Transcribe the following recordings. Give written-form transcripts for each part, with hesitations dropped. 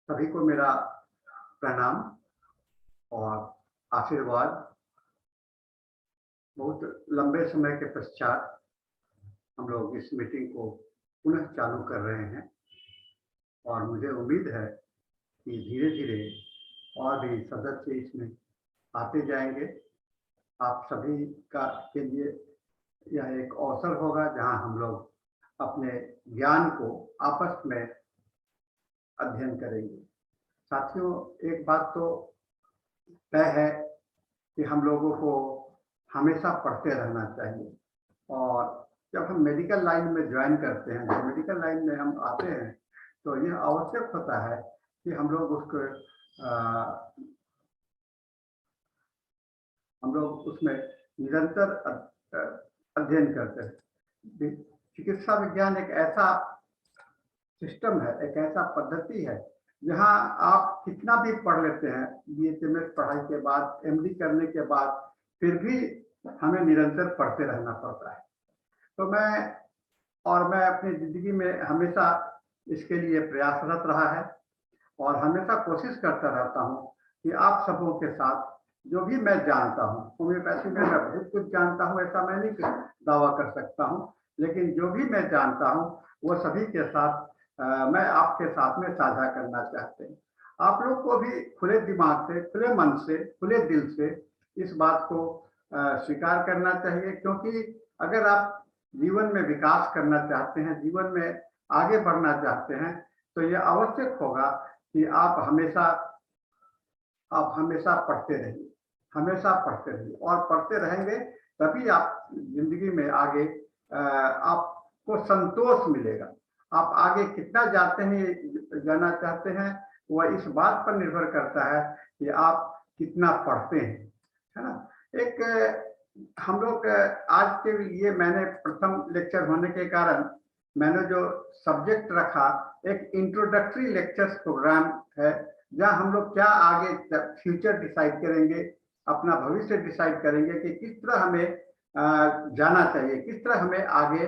सभी को मेरा प्रणाम और आशीर्वाद। बहुत लंबे समय के पश्चात हम लोग इस मीटिंग को पुनः चालू कर रहे हैं और मुझे उम्मीद है कि धीरे धीरे और भी सदस्य इसमें आते जाएंगे। आप सभी का के लिए यह एक अवसर होगा जहां हम लोग अपने ज्ञान को आपस में अध्ययन करेंगे। साथियों, एक बात तो तय है कि हम लोगों को हमेशा पढ़ते रहना चाहिए और जब हम मेडिकल लाइन में ज्वाइन करते हैं, जब मेडिकल लाइन में हम आते हैं तो यह आवश्यक होता है कि हम लोग उसमें निरंतर अध्ययन करते हैं। चिकित्सा विज्ञान एक ऐसा सिस्टम है, एक ऐसा पद्धति है जहां आप कितना भी पढ़ लेते हैं, BHMS पढ़ाई के बाद, MD करने के बाद, फिर भी हमें निरंतर पढ़ते रहना पड़ता है। तो मैं अपनी जिंदगी में हमेशा इसके लिए प्रयासरत रहा है और हमेशा कोशिश करता रहता हूं कि आप सबों के साथ जो भी मैं जानता हूं, होम्योपैथी में मैं बहुत कुछ जानता हूं, ऐसा मैं नहीं दावा कर सकता हूं, लेकिन जो भी मैं जानता हूं वो सभी के साथ मैं आपके साथ में साझा करना चाहते हैं। आप लोग को भी खुले दिमाग से, खुले मन से, खुले दिल से इस बात को स्वीकार करना चाहिए, क्योंकि अगर आप जीवन में विकास करना चाहते हैं, जीवन में आगे बढ़ना चाहते हैं, तो यह आवश्यक होगा कि आप हमेशा पढ़ते रहिए, हमेशा पढ़ते रहिए और पढ़ते रहेंगे तभी आप जिंदगी में आगे आपको संतोष मिलेगा। आप आगे कितना जाना चाहते हैं वह इस बात पर निर्भर करता है कि आप कितना पढ़ते हैं, है ना। हम लोग आज के लिए मैंने प्रथम लेक्चर होने के कारण मैंने जो सब्जेक्ट रखा, एक इंट्रोडक्टरी लेक्चर्स प्रोग्राम है, जहां हम लोग क्या आगे फ्यूचर डिसाइड करेंगे, अपना भविष्य डिसाइड करेंगे कि किस तरह हमें जाना चाहिए, किस तरह हमें आगे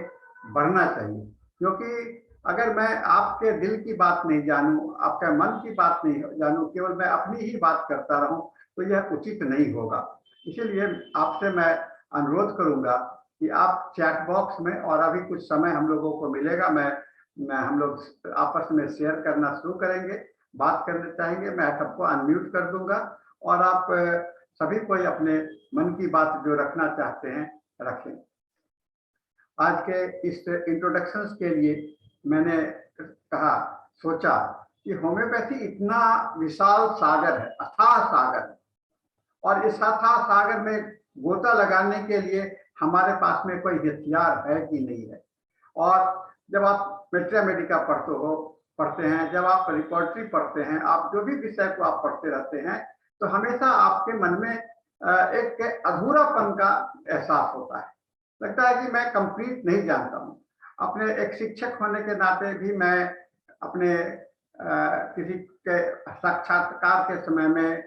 बढ़ना चाहिए। क्योंकि अगर मैं आपके दिल की बात नहीं जानूं, आपके मन की बात नहीं जानूं, केवल मैं अपनी ही बात करता रहूं, तो यह उचित नहीं होगा। इसीलिए आपसे मैं अनुरोध करूंगा कि आप चैट बॉक्स में, और अभी कुछ समय हम लोगों को मिलेगा, हम लोग आपस में शेयर करना शुरू करेंगे, बात करना चाहेंगे। मैं सबको अनम्यूट कर दूंगा और आप सभी कोई अपने मन की बात जो रखना चाहते हैं रखें। आज के इस इंट्रोडक्शन के लिए मैंने सोचा कि होम्योपैथी इतना विशाल सागर है, अथाह सागर है, और इस अथाह सागर में गोता लगाने के लिए हमारे पास में कोई हथियार है कि नहीं है। और जब आप मेट्रिया मेडिका पढ़ते हैं, जब आप रिपोर्टरी पढ़ते हैं, आप जो भी विषय को आप पढ़ते रहते हैं, तो हमेशा आपके मन में एक अधूरापन का एहसास होता है। लगता है कि मैं कंप्लीट नहीं जानता हूँ। अपने एक शिक्षक होने के नाते भी मैं अपने किसी के साक्षात्कार के समय में,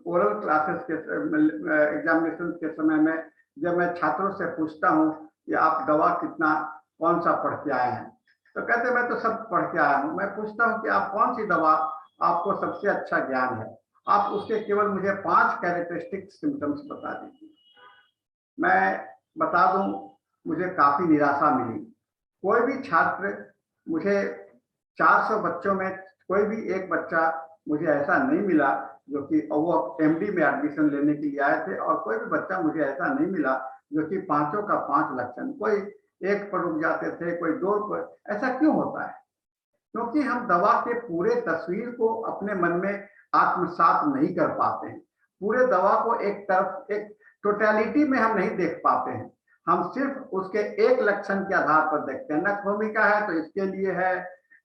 ओरल क्लासेस के एग्जामिनेशन के समय में, जब मैं छात्रों से पूछता हूँ कि आप दवा कौन सा पढ़ के आए हैं, तो कहते मैं तो सब पढ़ के आया हूँ। मैं पूछता हूँ कि आप कौन सी दवा आपको सबसे अच्छा ज्ञान है, आप उसके केवल मुझे 5 कैरेक्टरिस्टिक सिम्टम्स बता दीजिए। मैं बता दूं, मुझे काफी निराशा मिली। कोई भी छात्र, मुझे 400 बच्चों में कोई भी एक बच्चा मुझे ऐसा नहीं मिला जो कि वो MD में एडमिशन लेने के लिए आए थे, और कोई भी बच्चा मुझे ऐसा नहीं मिला जो कि 5 का 5 लक्षण, कोई 1 पर रुक जाते थे, कोई 2 पर। ऐसा क्यों होता है? क्योंकि हम दवा के पूरे तस्वीर को अपने मन में आत्मसात नहीं कर पाते हैं। पूरे दवा को एक टोटलिटी में हम नहीं देख पाते हैं। हम सिर्फ उसके एक लक्षण के आधार पर देखते हैं। नक्रोमिका है तो इसके लिए है,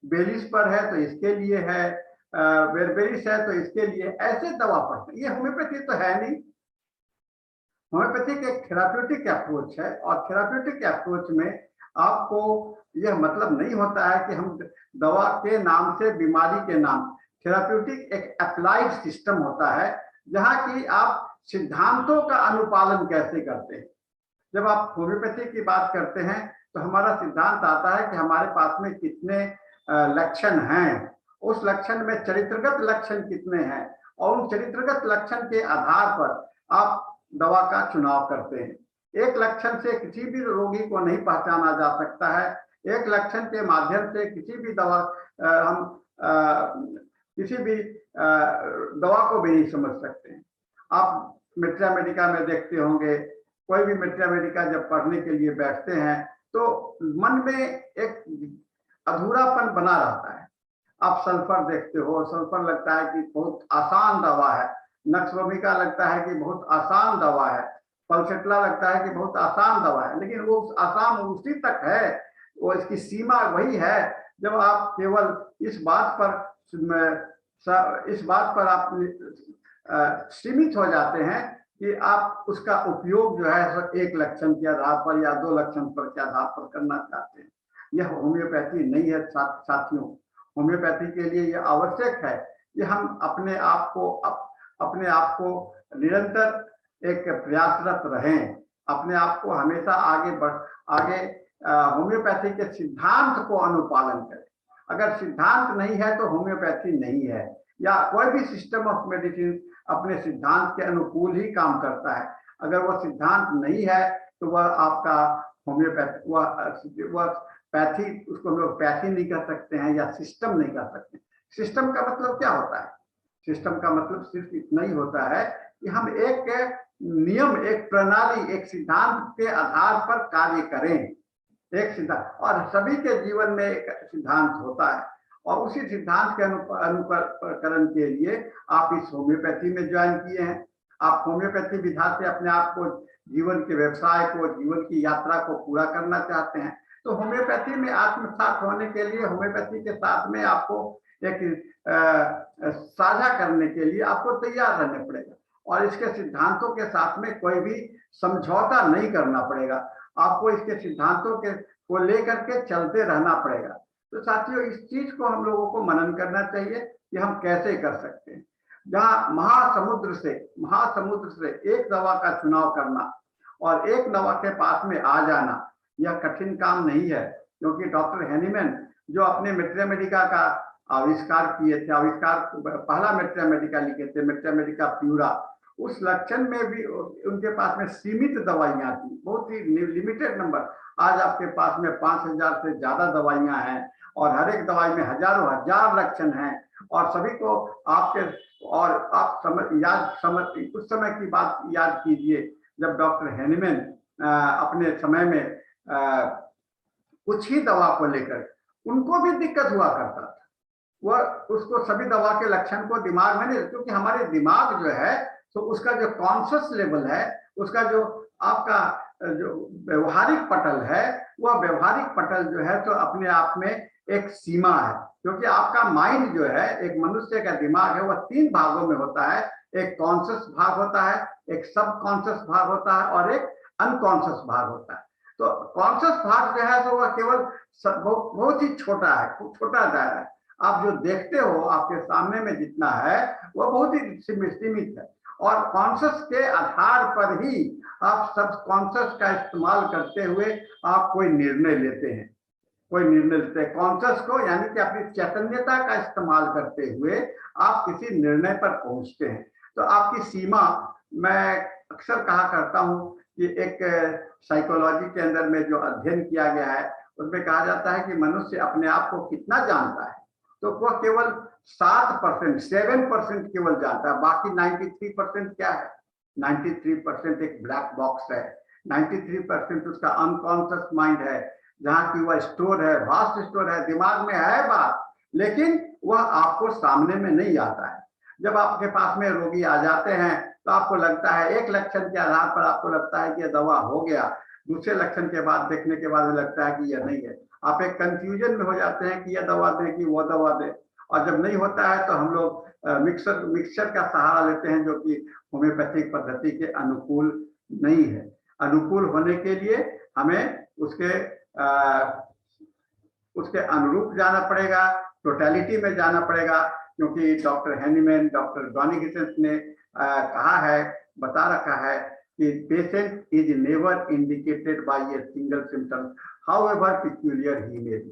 बेलिस पर है तो इसके लिए है, बेरबेरिस है तो इसके लिए, ऐसे दवा पढ़ते हैं। ये होम्योपैथी तो है नहीं। होम्योपैथिक एक थेराप्यूटिक अप्रोच है, और थेराप्यूटिक अप्रोच में आपको यह मतलब नहीं होता है कि हम दवा के नाम से बीमारी के नाम। थेराप्यूटिक एक अप्लाइड सिस्टम होता है, जहां की आप सिद्धांतों का अनुपालन कैसे करते हैं। जब आप होम्योपैथी की बात करते हैं तो हमारा सिद्धांत आता है कि हमारे पास में कितने लक्षण हैं, उस लक्षण में चरित्रगत लक्षण कितने हैं, और उन चरित्रगत लक्षण के आधार पर आप दवा का चुनाव करते हैं। एक लक्षण से किसी भी रोगी को नहीं पहचाना जा सकता है, एक लक्षण के माध्यम से किसी भी दवा हम किसी भी दवा को भी नहीं समझ सकते हैं। आप मित्रा मेडिका में देखते होंगे, कोई भी मित्रा मेडिका जब पढ़ने के लिए बैठते हैं तो मन में एक अधूरापन बना रहता है। आप सल्फर देखते हो, सल्फर लगता है कि बहुत आसान दवा है, नक्सवमिका लगता है कि बहुत आसान दवा है, पल्सेट्ला लगता है कि बहुत आसान दवा है, लेकिन वो आसान उसी तक है, वो इसकी सीमा वही है जब आप केवल इस बात पर आप सीमित हो जाते हैं कि आप उसका उपयोग जो है एक लक्षण के आधार पर या दो लक्षण पर के आधार पर करना चाहते हैं। यह होम्योपैथी नहीं है साथियों। होम्योपैथी के लिए यह आवश्यक है कि हम अपने आप को निरंतर एक प्रयासरत रहें, अपने आप को हमेशा आगे होम्योपैथी के सिद्धांत को अनुपालन करें। अगर सिद्धांत नहीं है तो होम्योपैथी नहीं है, या कोई भी सिस्टम ऑफ मेडिसिन अपने सिद्धांत के अनुकूल ही काम करता है। अगर वह सिद्धांत नहीं है तो वह आपका होम्योपैथी वह पैथी, उसको लोग पैथी नहीं कर सकते हैं या सिस्टम नहीं कर सकते। सिस्टम का मतलब क्या होता है? सिस्टम का मतलब सिर्फ इतना ही होता है कि हम एक नियम, एक प्रणाली, एक सिद्धांत के आधार पर कार्य करें। एक सिद्धांत, और सभी के जीवन में एक सिद्धांत होता है, और उसी सिद्धांत के अनुकरण के लिए आप इस होम्योपैथी में ज्वाइन किए हैं। आप होम्योपैथी विधा से अपने आप को, जीवन के व्यवसाय को, जीवन की यात्रा को पूरा करना चाहते हैं, तो होम्योपैथी में आत्मसात होने के लिए, होम्योपैथी के साथ में आपको एक साझा करने के लिए आपको तैयार रहने पड़ेगा, और इसके सिद्धांतों के साथ में कोई भी समझौता नहीं करना पड़ेगा। आपको इसके सिद्धांतों को लेकर के चलते रहना पड़ेगा। तो साथियों, इस चीज को हम लोगों को मनन करना चाहिए कि हम कैसे कर सकते हैं। जहां महासमुद्र से एक दवा का चुनाव करना और एक दवा के पास में आ जाना, यह कठिन काम नहीं है, क्योंकि डॉक्टर हैनीमैन जो अपने मित्रा मेडिका का आविष्कार किए थे, पहला मित्रा मेडिका लिखे थे, मित्रा मेडिका प्यूरा, उस लक्षण में भी उनके पास में सीमित दवाइयां थी, बहुत ही लिमिटेड नंबर। आज आपके पास में 5000 से ज्यादा दवाइयां हैं, और हर एक दवाई में हजारों हजार लक्षण हैं, और सभी को आपके, और आप उस समय की बात याद कीजिए जब डॉक्टर हैनीमैन अपने समय में कुछ ही दवा को लेकर उनको भी दिक्कत हुआ करता था। वह उसको सभी दवा के लक्षण को दिमाग में नहीं, क्योंकि हमारे दिमाग जो है तो उसका जो कॉन्शियस लेवल है, उसका जो आपका जो व्यवहारिक पटल है, वह व्यवहारिक पटल जो है तो अपने आप में एक सीमा है। क्योंकि आपका माइंड जो है, एक मनुष्य का दिमाग है, वह 3 भागों में होता है। एक कॉन्शियस भाग होता है, एक सब कॉन्शियस भाग होता है, और एक अनकॉन्शियस भाग होता है। तो कॉन्शियस भाग जो है तो वह केवल बहुत ही छोटा है, खूब छोटा दायरा है। आप जो देखते हो आपके सामने में जितना है वह बहुत ही सीमित है, और कॉन्शियस के आधार पर ही आप सब कॉन्शियस का इस्तेमाल करते हुए आप कोई निर्णय लेते हैं। कॉन्शियस को, यानी कि अपनी चैतन्यता का इस्तेमाल करते हुए आप किसी निर्णय पर पहुंचते हैं। तो आपकी सीमा, मैं अक्सर कहा करता हूं कि एक साइकोलॉजी के अंदर में जो अध्ययन किया गया है उसमें कहा जाता है कि मनुष्य अपने आप को कितना जानता है, तो वह केवल 7% केवल जानता है। बाकी 93% क्या है? 93% एक ब्लैक बॉक्स है। 93% उसका अनकॉन्शियस माइंड है, जहां की वह स्टोर है, वास्ट स्टोर है, दिमाग में है बात, लेकिन वह आपको सामने में नहीं आता है। जब आपके पास में रोगी आ जाते हैं तो आपको लगता है, एक लक्षण के आधार पर आपको लगता है कि यह दवा हो गया, दूसरे लक्षण के बाद देखने के बाद लगता है कि यह नहीं है। आप एक कंफ्यूजन में हो जाते हैं कि यह दवा दे कि वो दवा दे, और जब नहीं होता है तो हम लोग मिक्सचर का सहारा लेते हैं, जो कि होम्योपैथिक पद्धति के अनुकूल नहीं है। अनुकूल होने के लिए हमें उसके अनुरूप जाना पड़ेगा, टोटलिटी में जाना पड़ेगा, क्योंकि डॉक्टर हैनीमैन, डॉक्टर डॉनिगिसन ने कहा है, बता रखा है कि patient is never indicated by a single symptom however peculiar he may be.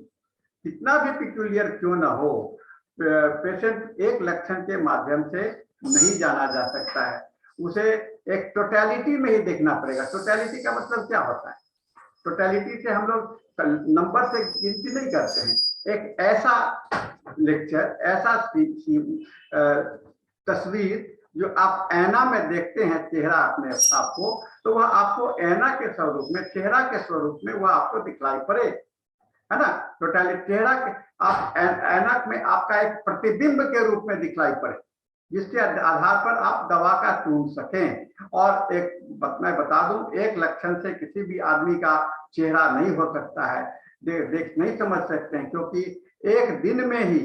कितना भी पिक्यूलियर क्यों ना हो, पेशेंट एक लक्षण के माध्यम से नहीं जाना जा सकता है, उसे एक टोटलिटी में ही देखना पड़ेगा। टोटलिटी का मतलब क्या होता है? टोटलिटी से हम लोग नंबर से गिनती नहीं करते हैं। एक ऐसा लेक्चर, ऐसा तस्वीर जो आप ऐना में देखते हैं चेहरा अपने आप को, तो वह आपको ऐना के स्वरूप में, चेहरा के स्वरूप में वह आपको दिखलाई पड़े, है ना। टोटलिटी चेहरा के आप ऐनक में आपका एक प्रतिबिंब के रूप में दिखलाई पड़े, जिसके आधार पर आप दवा का चुन सकें। और एक मैं बता दूं, एक लक्षण से किसी भी आदमी का चेहरा नहीं हो सकता है, देख नहीं समझ सकते हैं, क्योंकि एक दिन में ही,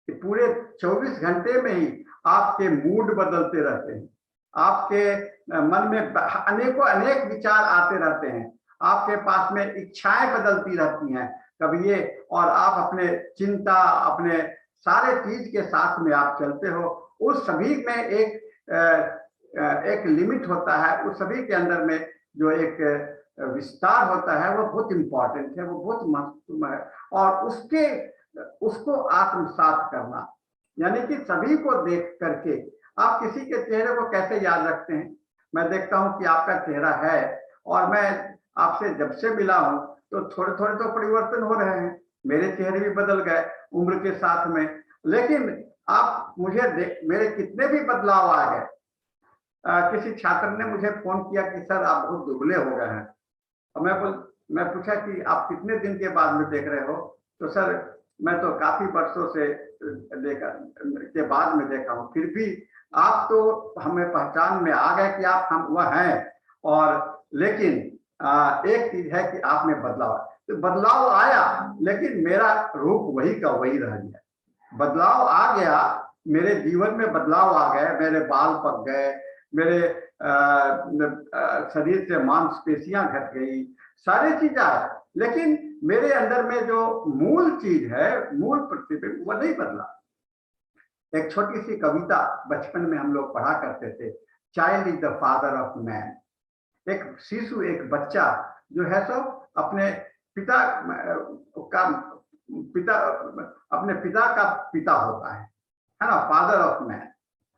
पूरे 24 घंटे में ही आपके मूड बदलते रहते हैं, आपके मन में अनेक विचार आते रहते हैं, आपके पास में इच्छाएं बदलती रहती हैं कभी ये, और आप अपने चिंता, अपने सारे चीज के साथ में आप चलते हो। उस सभी में एक लिमिट होता है, उस सभी के अंदर में जो एक विस्तार होता है, वो बहुत इंपॉर्टेंट है, वो बहुत महत्वपूर्ण है। और उसको आत्मसात करना, यानी कि सभी को देख करके आप किसी के चेहरे को कैसे याद रखते हैं? मैं देखता हूं कि आपका चेहरा है, और मैं आपसे जब से मिला हूं तो थोड़े थोड़े तो परिवर्तन हो रहे हैं, मेरे चेहरे भी बदल गए उम्र के साथ में, लेकिन आप मुझे मेरे कितने भी बदलाव आ गए। किसी छात्र ने मुझे फोन किया कि सर आप बहुत दुबले हो गए हैं, और मैं पूछा कि आप कितने दिन के बाद में देख रहे हो? तो सर मैं तो काफी वर्षों से के बाद में देखा हूँ, फिर भी आप तो हमें पहचान में आ गए कि आप हम वह हैं। और लेकिन एक चीज है कि आप में बदलाव, तो बदलाव आया, लेकिन मेरा रूप वही का वही रह गया। बदलाव आ गया, मेरे जीवन में बदलाव आ गए, मेरे बाल पक गए, मेरे शरीर से मांसपेशियां घट गई, सारी चीज आए, लेकिन मेरे अंदर में जो मूल चीज है, मूल प्रतिबिंब, वो नहीं बदला। एक छोटी सी कविता बचपन में हम लोग पढ़ा करते थे, child is the father of man. एक शिशु, एक बच्चा जो है सो अपने पिता का पिता होता है ना, फादर ऑफ मैन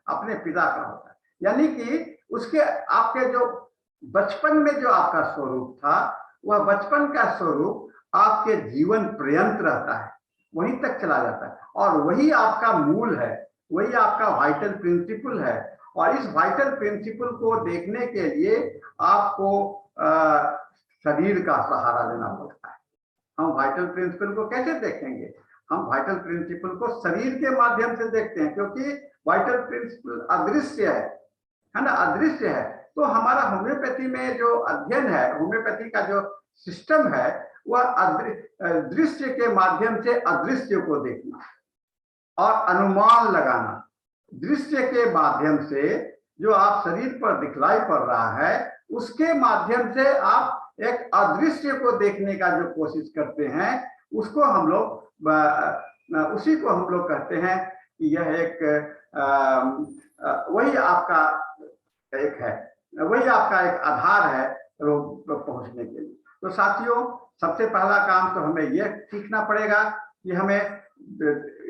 अपने पिता का होता है। यानी कि उसके आपके जो बचपन में जो आपका स्वरूप था, वह बचपन का स्वरूप आपके जीवन पर्यंत रहता है, वहीं तक चला जाता है, और वही आपका मूल है, वही आपका वाइटल प्रिंसिपल है। और इस वाइटल प्रिंसिपल को देखने के लिए आपको शरीर का सहारा लेना पड़ता है। हम वाइटल प्रिंसिपल को कैसे देखेंगे? हम वाइटल प्रिंसिपल को शरीर के माध्यम से देखते हैं, क्योंकि वाइटल प्रिंसिपल अदृश्य है ना, अदृश्य है। तो हमारा होम्योपैथी में जो अध्ययन है, होम्योपैथी का जो सिस्टम है, वह दृश्य के माध्यम से अदृश्य को देखना और अनुमान लगाना। दृश्य के माध्यम से जो आप शरीर पर दिखलाई पड़ रहा है, उसके माध्यम से आप एक अदृश्य को देखने का जो कोशिश करते हैं, उसको हम लोग उसी को हम लोग कहते हैं कि यह एक वही आपका एक है, वही आपका एक आधार है रोग पहुंचने के लिए। तो साथियों, सबसे पहला काम तो हमें यह सीखना पड़ेगा कि हमें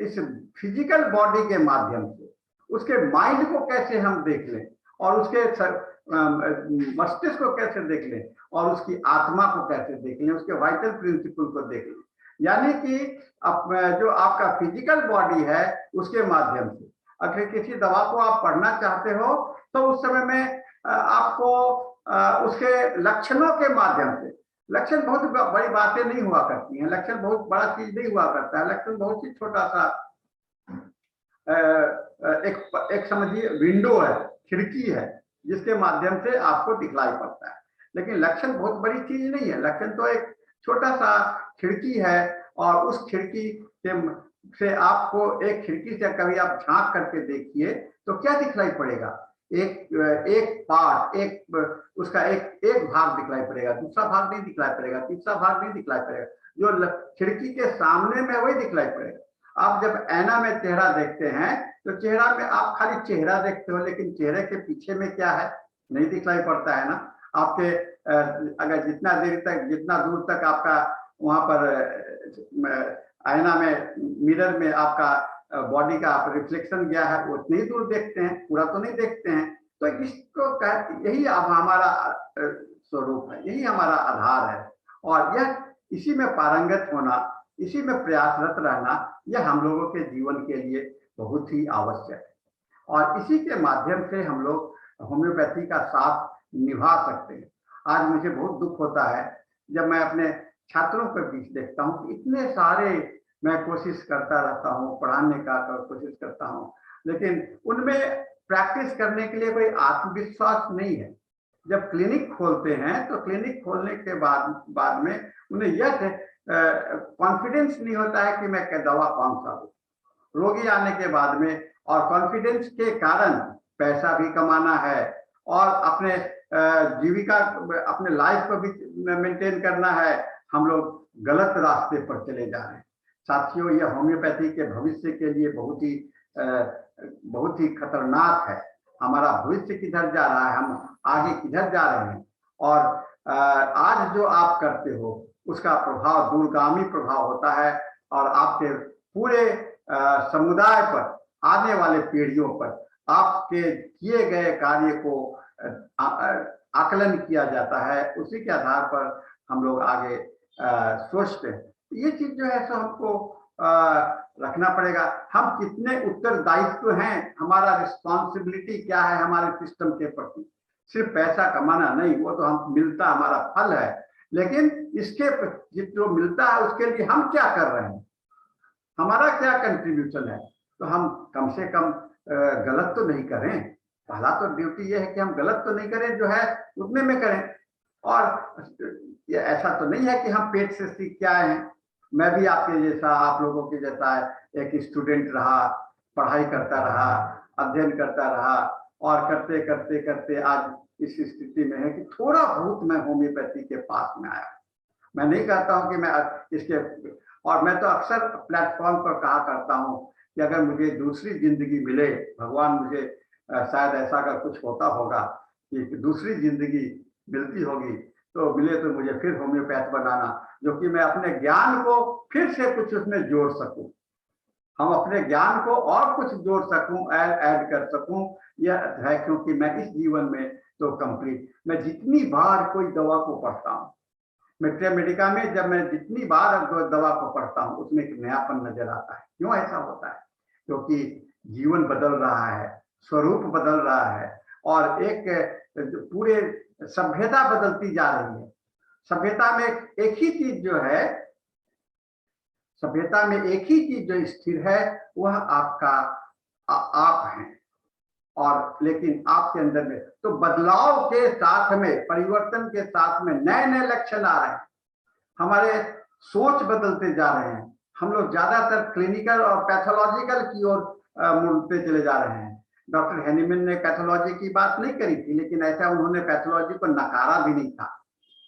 इस फिजिकल बॉडी के माध्यम से उसके माइंड को कैसे हम देख लें, और उसके मस्तिष्क को कैसे देख लें, और उसकी आत्मा को कैसे देख लें, उसके वाइटल प्रिंसिपल को देख लें। यानी कि जो आपका फिजिकल बॉडी है, उसके माध्यम से अगर किसी दवा को आप पढ़ना चाहते हो, तो उस समय में आपको उसके लक्षणों के माध्यम से, लक्षण बहुत बड़ी बातें नहीं हुआ करती हैं, लक्षण बहुत बड़ा चीज नहीं हुआ करता है, लक्षण बहुत ही छोटा सा एक समझिए विंडो है, खिड़की है, जिसके माध्यम से आपको दिखलाई पड़ता है। लेकिन लक्षण बहुत बड़ी चीज नहीं है, लक्षण तो एक छोटा सा खिड़की है, और उस खिड़की से आपको, एक खिड़की से कभी आप झांक करके देखिए तो क्या दिखलाई पड़ेगा? एक पार्ट, उसका एक भाग दिखलाई पड़ेगा, दूसरा भाग नहीं दिखलाई पड़ेगा, तीसरा भाग नहीं दिखलाई पड़ेगा, जो खिड़की के सामने में वही दिखलाई पड़ेगा। आप जब ऐना में चेहरा देखते हैं, तो चेहरा में आप खाली चेहरा देखते हो, लेकिन चेहरे के पीछे में क्या है नहीं दिखलाई पड़ता है ना। आपके अगर जितना दूर तक आपका वहां पर आईना में, मिरर में आपका बॉडी का आप रिफ्लेक्शन गया है वो उतनी ही दूर देखते हैं, पूरा तो नहीं देखते हैं। तो इसको यही अब हमारा स्वरूप है, यही हमारा आधार है। और यह इसी में पारंगत होना, इसी में प्रयासरत रहना, यह हम लोगों के जीवन के लिए बहुत ही आवश्यक है। और इसी के माध्यम से हम लोग होम्योपैथी का साथ निभा सकते हैं। आज मुझे बहुत दुख होता है जब मैं अपने छात्रों के बीच देखता हूँ कि इतने सारे, मैं कोशिश करता रहता हूँ पढ़ाने का, कोशिश करता हूँ, लेकिन उनमें प्रैक्टिस करने के लिए कोई आत्मविश्वास नहीं है। जब क्लिनिक खोलते हैं तो क्लिनिक खोलने के बाद में उन्हें यह कॉन्फिडेंस नहीं होता है कि मैं दवा कौन सा दूं। रोगी आने के बाद में, और कॉन्फिडेंस के कारण पैसा भी कमाना है और अपने जीविका, अपने लाइफ को भी मेंटेन करना है, हम लोग गलत रास्ते पर चले जा रहे हैं। साथियों, यह होम्योपैथी के भविष्य के लिए बहुत ही खतरनाक है। हमारा भविष्य किधर जा रहा है, हम आगे किधर जा रहे हैं, और आज जो आप करते हो उसका प्रभाव दूरगामी प्रभाव होता है और आपके पूरे समुदाय पर, आने वाले पीढ़ियों पर आपके किए गए कार्य को आकलन किया जाता है। उसी के आधार पर हम लोग आगे सोचते हैं। ये चीज जो है सो हमको रखना पड़ेगा। हम कितने उत्तरदायित्व हैं, हमारा रिस्पॉन्सिबिलिटी क्या है हमारे सिस्टम के प्रति। सिर्फ पैसा कमाना नहीं, वो तो हम मिलता हमारा फल है, लेकिन इसके जो मिलता है उसके लिए हम क्या कर रहे हैं, हमारा क्या कंट्रीब्यूशन है। तो हम कम से कम गलत तो नहीं करें। पहला तो ड्यूटी ये है कि हम गलत तो नहीं करें, जो है उतने में करें। और ये ऐसा तो नहीं है कि हम पेट से सीख के आए हैं। मैं भी आपके जैसा, आप लोगों के जैसा एक स्टूडेंट रहा, पढ़ाई करता रहा, अध्ययन करता रहा, और करते करते करते आज इस स्थिति में है कि थोड़ा बहुत मैं होम्योपैथी के पास में आया। मैं नहीं कहता हूं कि मैं इसके, और मैं तो अक्सर प्लेटफॉर्म पर कहा करता हूं कि अगर मुझे दूसरी जिंदगी मिले, भगवान मुझे शायद ऐसा का कुछ होता होगा कि दूसरी जिंदगी मिलती होगी, तो मिले तो मुझे फिर होम्योपैथ बनाना, जो कि मैं अपने ज्ञान को फिर से कुछ उसमें जोड़ सकूं, हम अपने ज्ञान को और कुछ जोड़ सकूं, ऐड कर सकूं। यह है, क्योंकि मैं इस जीवन में तो कंप्लीट, मैं जितनी बार कोई दवा को पढ़ता हूं, मेडिका में जब मैं जितनी बार दवा को पढ़ता हूं, उसमें एक नयापन नजर आता है। क्यों ऐसा होता है? क्योंकि जीवन बदल रहा है, स्वरूप बदल रहा है, और एक पूरे सभ्यता बदलती जा रही है। सभ्यता में एक ही चीज जो है, सभ्यता में एक ही चीज जो स्थिर है वह आपका आप हैं। और लेकिन आपके अंदर में तो बदलाव के साथ में, परिवर्तन के साथ में नए नए लक्षण आ रहे हैं, हमारे सोच बदलते जा रहे हैं। हम लोग ज्यादातर क्लिनिकल और पैथोलॉजिकल की ओर मुड़ते चले जा रहे हैं। डॉक्टर हैनीमैन ने पैथोलॉजी की बात नहीं करी थी, लेकिन ऐसा उन्होंने पैथोलॉजी को नकारा भी नहीं था,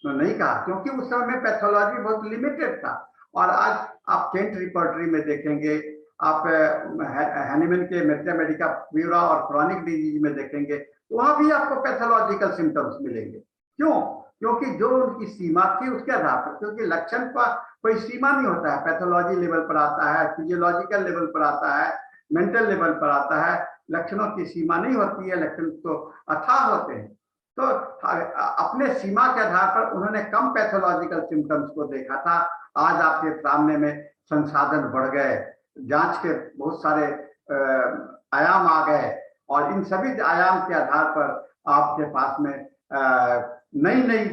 नहीं कहा, क्योंकि उस समय पैथोलॉजी बहुत लिमिटेड था। और आज आप केंट रिपर्टरी में देखेंगे, आप हैनीमैन के मैथमेटिका प्यूरा और क्रॉनिक डिजीज में देखेंगे, वहां भी आपको पैथोलॉजिकल सिम्टम्स मिलेंगे। क्यों? क्योंकि जो उनकी सीमा थी उसके आधार पर, क्योंकि लक्षण का कोई सीमा नहीं होता है। पैथोलॉजी लेवल पर आता है, फिजियोलॉजिकल लेवल पर आता है, मेंटल लेवल पर आता है, लक्षणों की सीमा नहीं होती है, लक्षण तो अथाह होते हैं। तो अपने सीमा के आधार पर उन्होंने कम पैथोलॉजिकल सिम्टम्स को देखा था। आज आपके सामने में संसाधन बढ़ गए, जांच के बहुत सारे आयाम आ गए, और इन सभी आयाम के आधार पर आपके पास में नई नई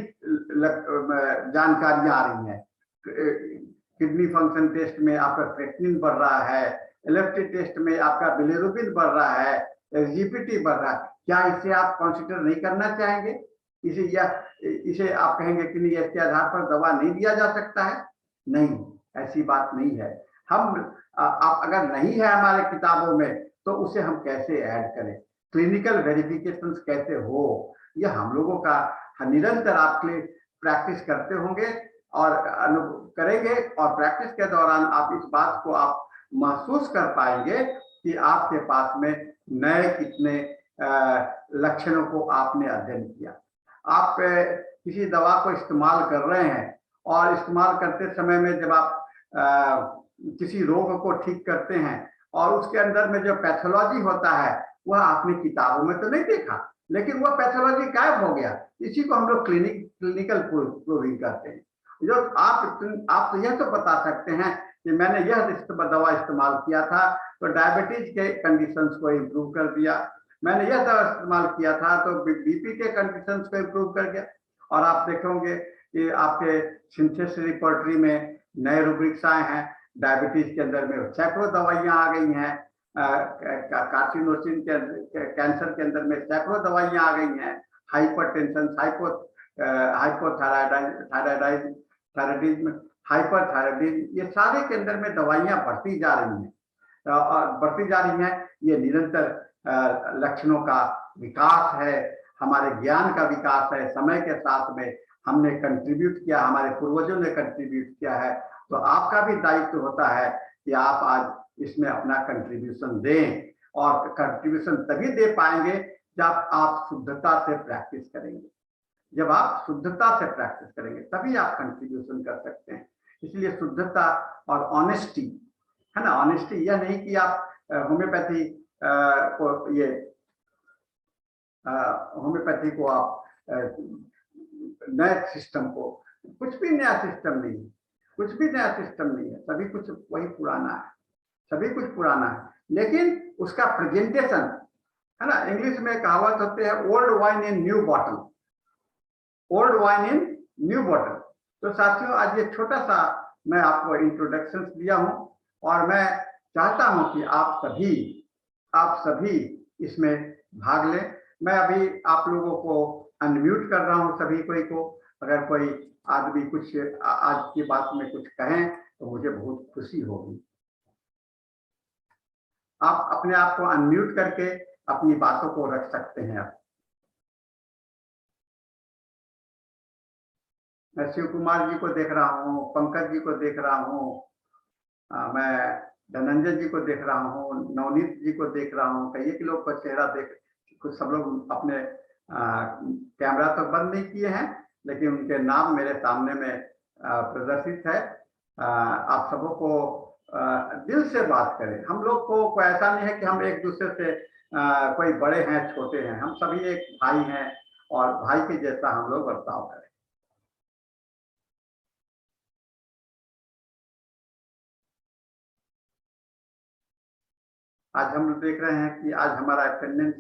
जानकारियां आ रही हैं। किडनी फंक्शन टेस्ट में आपका क्रेटिनिन बढ़ रहा है, एलएफटी टेस्ट में आपका बिलिरुबिन बढ़ रहा है, जीपीटी बढ़ रहा है। क्या इसे आप कंसीडर नहीं करना चाहेंगे? इसे आप कहेंगे कि नहीं, इसके आधार पर दवा नहीं दिया जा सकता है? नहीं, ऐसी बात नहीं है। हम आप अगर नहीं है हमारे किताबों में, तो उसे हम कैसे ऐड करें? क्लिनिकल वेरिफिकेशन कैसे हो? यह हम लोगों का निरंतर आपके प्रैक्टिस करते होंगे और करेंगे, और प्रैक्टिस के दौरान आप इस बात को आप महसूस कर पाएंगे कि आपके पास में नए कितने लक्षणों को आपने अध्ययन किया। आप किसी दवा को इस्तेमाल कर रहे हैं, और इस्तेमाल करते समय में जब आप किसी रोग को ठीक करते हैं, और उसके अंदर में जो पैथोलॉजी होता है वह आपने किताबों में तो नहीं देखा, लेकिन वह पैथोलॉजी गायब हो गया। इसी को हम लोग क्लिनिकल प्रूविंग करते हैं। जो आप तो यह तो बता सकते हैं कि मैंने यह दवा इस्तेमाल किया था तो डायबिटीज के कंडीशंस को इम्प्रूव कर दिया, मैंने यह दवा इस्तेमाल किया था तो बीपी के कंडीशंस को इम्प्रूव कर दिया। और आप देखोगे कि आपके सिंथेसिस रिपोर्टरी में नए रूब्रिक्स आए हैं, डायबिटीज के अंदर में सैकड़ों दवाइयां आ गई हैं, कार्सिनोसिन के कैंसर के अंदर में सैकड़ों दवाइयां आ गई हैं, हाइपरटेंशन, थायराइडिज्म, हाइपरथायराइडिज्म, ये सारे के अंदर में दवाइयां बढ़ती जा रही हैं। ये निरंतर लक्षणों का विकास है, हमारे ज्ञान का विकास है। समय के साथ में हमने कंट्रीब्यूट किया, हमारे पूर्वजों ने कंट्रीब्यूट किया है, तो आपका भी दायित्व होता है कि आप आज इसमें अपना कंट्रीब्यूशन दें। और कंट्रीब्यूशन तभी दे पाएंगे जब आप शुद्धता से प्रैक्टिस करेंगे। जब आप शुद्धता से प्रैक्टिस करेंगे तभी आप कंट्रीब्यूशन कर सकते हैं। इसलिए शुद्धता और ऑनेस्टी है ना, ऑनेस्टी यह नहीं कि आप होम्योपैथी को आप नए सिस्टम को, कुछ भी नया सिस्टम नहीं है, कुछ भी नया सिस्टम नहीं है, सभी कुछ वही पुराना है, सभी कुछ पुराना है, लेकिन उसका प्रेजेंटेशन है ना, इंग्लिश में कहावत होते हैं old wine in new bottle, old wine in new bottle. तो साथियों, आज ये छोटा सा मैं आपको इंट्रोडक्शन दिया हूं और मैं चाहता हूं कि आप सभी इसमें भाग लें। मैं अभी आप लोगों को अनम्यूट कर रहा हूं सभी को। अगर कोई आदमी कुछ आज की बात में कुछ कहें तो मुझे बहुत खुशी होगी। आप अपने आप को अनम्यूट करके अपनी बातों को रख सकते हैं। मैं शिव कुमार जी को देख रहा हूँ, पंकज जी को देख रहा हूँ, मैं धनंजय जी को देख रहा हूँ, नवनीत जी को देख रहा हूँ, कई एक लोग का चेहरा देख, कुछ सब लोग अपने कैमरा तो बंद नहीं किए हैं लेकिन उनके नाम मेरे सामने में प्रदर्शित है। आप सबों को दिल से बात करें। हम लोग को ऐसा नहीं है कि हम एक दूसरे से कोई बड़े हैं छोटे हैं, हम सभी एक भाई हैं और भाई के जैसा हम लोग बर्ताव करें। आज हम देख रहे हैं कि आज हमारा अटेंडेंस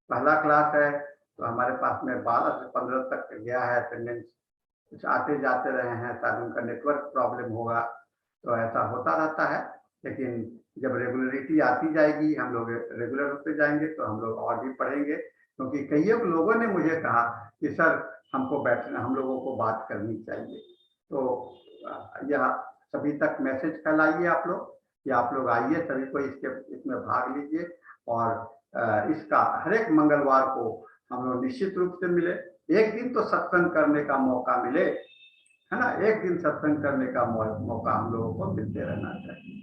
पहला क्लास है तो हमारे पास में 12 से 15 तक गया है अटेंडेंस। कुछ आते जाते रहे हैं, शायद उनका नेटवर्क प्रॉब्लम होगा, तो ऐसा होता रहता है। लेकिन जब रेगुलरिटी आती जाएगी, हम लोग रेगुलर होते जाएंगे तो हम लोग और भी पढ़ेंगे। क्योंकि कई लोगों ने मुझे कहा कि सर हमको बैठना, हम लोगों को बात करनी चाहिए। तो यह सभी तक मैसेज फैलाइए आप लोग कि आप लोग आइए, सभी को इसमें भाग लीजिए। और इसका हर एक मंगलवार को हम लोग निश्चित रूप से मिले। एक दिन तो सत्संग करने का मौका मिले, है ना, एक दिन सत्संग करने का मौका हम लोगों को मिलते रहना चाहिए।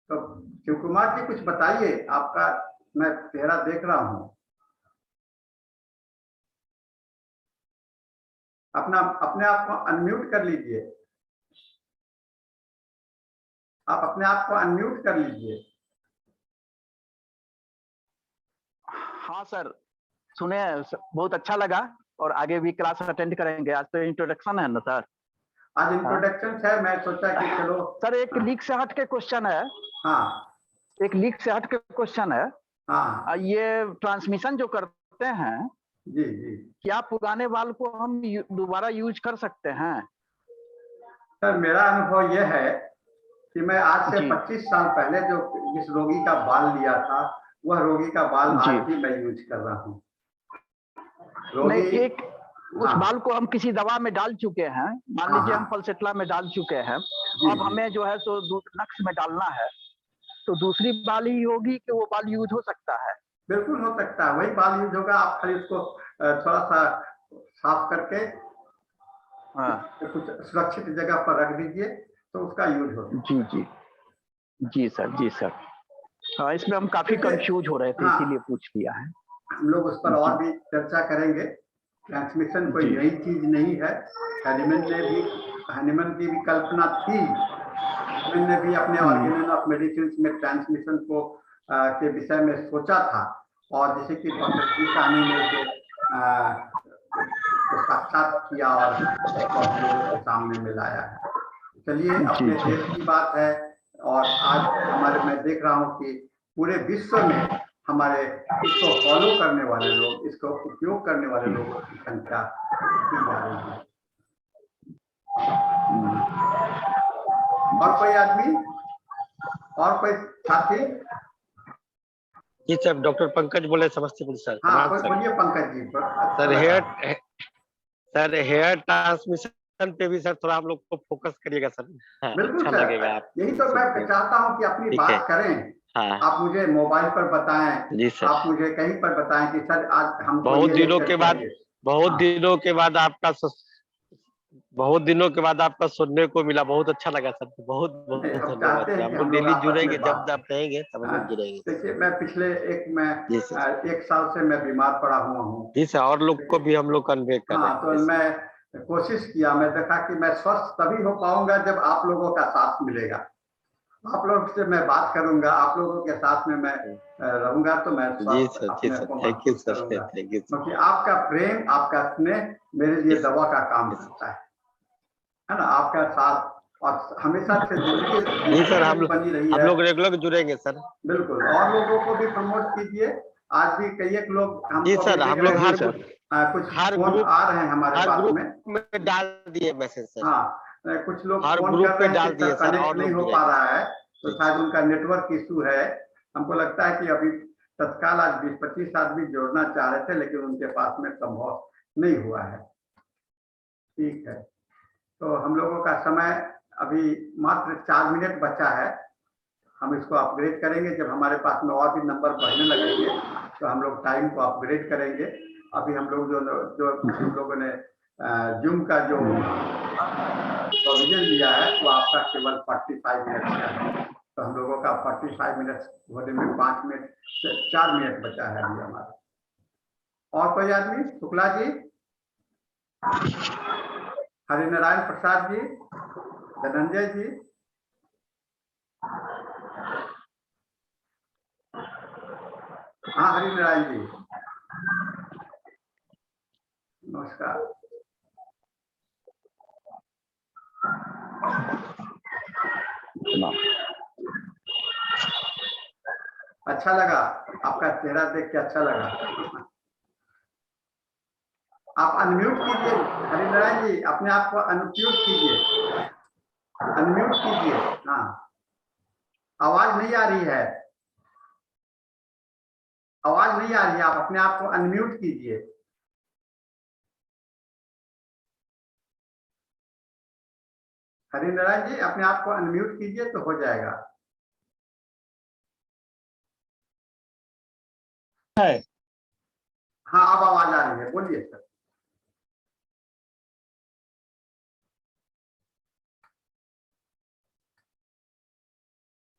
तो शिव कुमार जी कुछ बताइए, आपका मैं चेहरा देख रहा हूँ। अपने आप को अनम्यूट कर लीजिए, आप अपने आप को अनम्यूट कर लीजिए। हाँ सर, सुने, बहुत अच्छा लगा और आगे भी क्लास अटेंड करेंगे। आज तो इंट्रोडक्शन है ना सर? आज इंट्रोडक्शन है, मैं सोचा कि चलो सर एक लीक से हट के क्वेश्चन है। हाँ, एक लीक से हट के क्वेश्चन है। हाँ, ये ट्रांसमिशन जो करते हैं जी जी, क्या पुराने बाल को हम दोबारा यूज कर सकते हैं? सर मेरा अनुभव यह है कि मैं आज से 25 साल पहले जिस रोगी का बाल लिया था वह रोगी का बाल आज भी मैं यूज कर रहा हूँ। नहीं, एक उस बाल को हम किसी दवा में डाल चुके हैं, मान लीजिए हम फलसेटला में डाल चुके हैं, अब हमें जो है सो नक्श में डालना है, तो दूसरी बाल ही होगी कि वो बाल यूज हो सकता है? बिल्कुल हो सकता है, वही बाल यूज होगा। आप खाली उसको थोड़ा सा साफ करके कुछ सुरक्षित जगह पर रख दीजिए तो उसका यूज होगा। जी जी जी सर, जी सर। हाँ, इसमें हम काफी कंफ्यूज हो रहे थे, इसीलिए पूछ लिया है। हम लोग उस पर और भी चर्चा करेंगे। ट्रांसमिशन कोई नई चीज नहीं है, हैनिमन की भी कल्पना थी गवर्नमेंट ने भी अपने ऑर्गेनाइजेशन ऑफ मेडिसिन में ट्रांसमिशन को के विषय में सोचा था, और जैसे कि डॉक्टर जी साहनी ने इसे साक्षात किया और उसको हम लोगों के सामने में लाया है। चलिए, अपने देश की बात है, और आज हमारे मैं देख रहा हूँ कि पूरे विश्व में हमारे इसको फॉलो करने वाले लोग, इसको उपयोग करने वाले लोगों की संख्या बढ़ती जा रही है। और कोई आदमी, और कोई साथी? जी सर, डॉक्टर पंकज बोले समस्तीपुर सर। हाँ, बोलिए Pankaj ji. Sir hair transmission पे भी सर थोड़ा हम लोग को फोकस करिएगा सर। बिल्कुल अच्छा सर, लगेगा आप। यही तो मैं चाहता हूँ कि अपनी बात करें। हाँ। आप मुझे मोबाइल पर बताएं, जी सर। आप मुझे कहीं पर बताएं कि सर आज हम बहुत दिनों के बाद आपका सुनने को मिला, बहुत अच्छा लगा सर। बहुत बहुत धन्यवाद सर। हम लोग डेली जुड़ेंगे, जब आप कहेंगे तब हम लोग जुड़ेंगे। देखिए, मैं पिछले एक साल से मैं बीमार पड़ा हुआ हूँ। जी सर, और लोग को भी हम लोग कन्वे कर रहे हैं। तो मैं कोशिश किया, मैं देखा कि मैं स्वस्थ तभी हो पाऊंगा जब आप लोगों का साथ मिलेगा। आप लोग से मैं बात करूंगा, आप लोगों के साथ में मैं रहूंगा, तो मैं स्वस्थ अपने को महसूस करूंगा, क्योंकि आपका प्रेम, आपका स्नेह मेरे लिए दवा का काम करता है ना। आपका साथ और हमेशा से जिंदगी बनी रही है। हम लोग रेगुलर जुड़ेंगे सर। बिल्कुल, और लोगों को भी प्रमोट कीजिए। आज भी कई एक लोग हमको सर, हम लोग कुछ फोन आ रहे हैं हमारे पास में डाल दिए मैसेज सर। हाँ, कुछ लोग हर फोन ग्रुप कर पे रहे हैं डाल कि दिए सर, कनेक्ट नहीं हो पा रहा है, तो शायद उनका नेटवर्क इशू है। हमको लगता है कि अभी तत्काल आज 20-25 आदमी जोड़ना चाह रहे थे, लेकिन उनके पास में संभव नहीं हुआ है। ठीक है, तो हम लोगों का समय अभी मात्र 4 मिनट बचा है। हम इसको अपग्रेड करेंगे, जब हमारे पास में और भी नंबर बढ़ने लगेंगे तो हम लोग टाइम को अपग्रेड करेंगे। अभी हम लोग जो हम लोगों ने जूम का जो प्रोविजन लिया है, वो आपका केवल 45 मिनट का है। तो हम लोगों का 45 मिनट होने में 4 मिनट बचा है अभी हमारा। और कोई आदमी? शुक्ला जी, हरिनारायण प्रसाद जी, धनंजय जी, हाँ हरिनारायण जी, नमस्कार। अच्छा लगा, आपका चेहरा देख के अच्छा लगा। आप अनम्यूट कीजिए हरिनारायण जी, अपने आप को अनम्यूट कीजिए, अनम्यूट कीजिए। हाँ, आवाज नहीं आ रही है, आवाज नहीं आ रही है, आप अपने आप को अनम्यूट कीजिए। हरिनारायण जी, अपने आप को अनम्यूट कीजिए तो हो जाएगा। हाँ, अब आवाज आ रही है, बोलिए सर।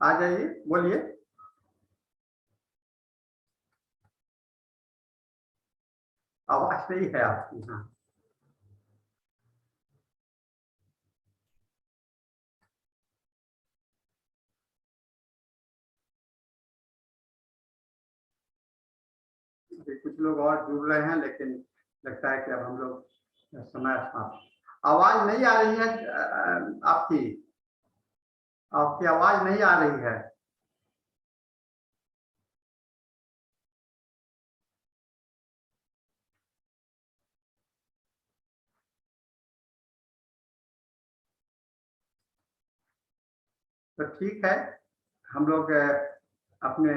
आ जाइए, बोलिए। आवाज नहीं है आपकी। हाँ, कुछ लोग और जुड़ रहे हैं, लेकिन लगता है कि अब हम लोग समय समाप्त। आवाज नहीं आ रही है आपकी, आपकी आवाज नहीं आ रही है। तो ठीक है, हम लोग अपने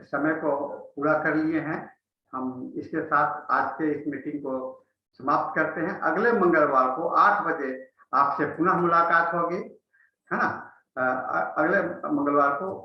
समय को पूरा कर लिए हैं। हम इसके साथ आज के इस मीटिंग को समाप्त करते हैं। अगले मंगलवार को 8 बजे आपसे पुनः मुलाकात होगी, है ना। अगले मंगलवार को